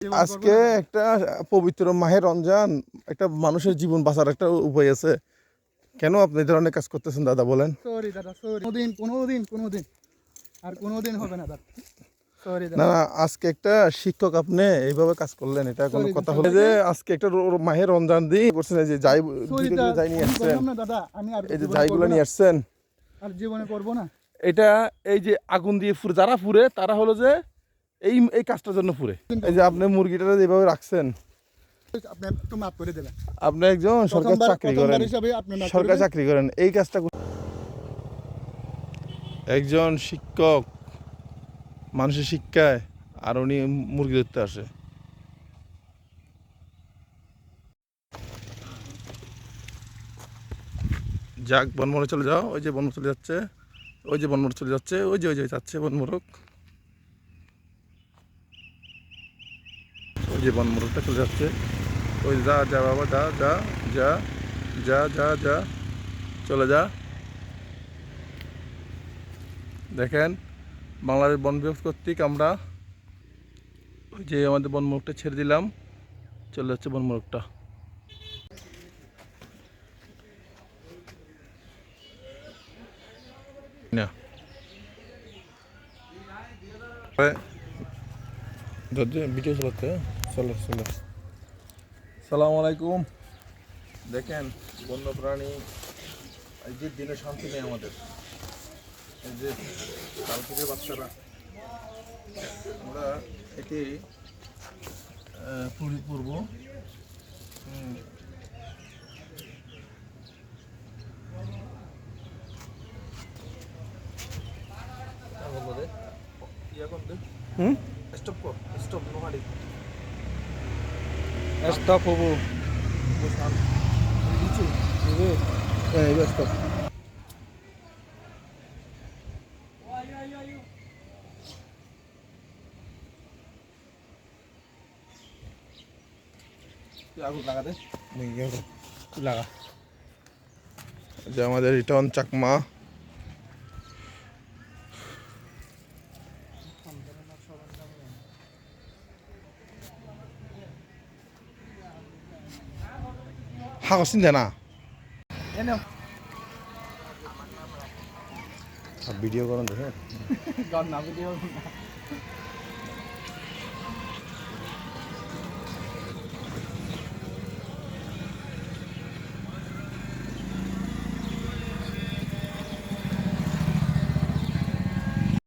আজকে একটা পবিত্র মাহে রমজান, একটা মানুষের জীবন বাঁচার একটা উপায় আছে। কেন আপনি এই ধরনের কাজ করতেছেন দাদা বলেন? সরি দাদা, সরি। কোনোদিন আর কোনোদিন হবে না দাদা। সরি না দাদা। না, আজকে একটা শিক্ষক আপনি এইভাবে কাজ করলেন, এটা কোনো Sorry, কথা sorry. হলো? যে আজকে একটা মাহে রমজান দিয়ে করছেন, এই যে যাই সরি যাই নিয়ে আমি আসছেন, বললাম না দাদা, আমি আর এই যে জীবনে যাইগুলো করবো না। নিয়ে আসছেন, আর জীবনে করবো না। এটা এই যে আগুন দিয়ে ফুরে, যারা ফুরে তারা হলো যে এই এই কাজটার জন্য ফুরে। এই যে আপনি মুরগিটা যেভাবে রাখছেন, আপনি একটু মাফ করে দেবেন। আপনি একজন সরকারি চাকরি করেন, প্রথমবার হিসাবে আপনি মাফ করে সরকারি দেবেন। চাকরি করেন, এই কাজটা একজন শিক্ষক মানুষের শিক্ষায়, আর উনি মুরগি ধরতে আসে। যাক, বনমোড়ে চলে যাও, ওই যে বনমোড় চলে যাচ্ছে, ওই যে বনমোড় চলে যাচ্ছে, ওই যে যাচ্ছে বনমোড়ক, ওই যে বনমোড়কটা চলে যাচ্ছে, ওই যা যা বাবা, যা যা যা যা যা যা চলে যা। দেখেন, বাংলাদেশ বন বিভাগ কর্তৃক আমরা ওই যে আমাদের বনমোড়কটা ছেড়ে দিলাম, চলে যাচ্ছে বনমোড়কটা। না ভিডিও চালাতে চলো চলো। সালাম আলাইকুম। দেখেন, বন্যপ্রাণী এই যে দিনে শান্তি নেই আমাদের। এই যে কাল থেকে বাচ্চারা, আমরা এটি পূর্ব স্টপ কর, স্টপ নোহারি স্টপ হবো। নিচে স্টপ। আগুন লাগা দে, লাগা। যে আমাদের রিটার্ন চাকমা, হাগসিন দেনা ভিডিও করেন দেখেন। ভিডিও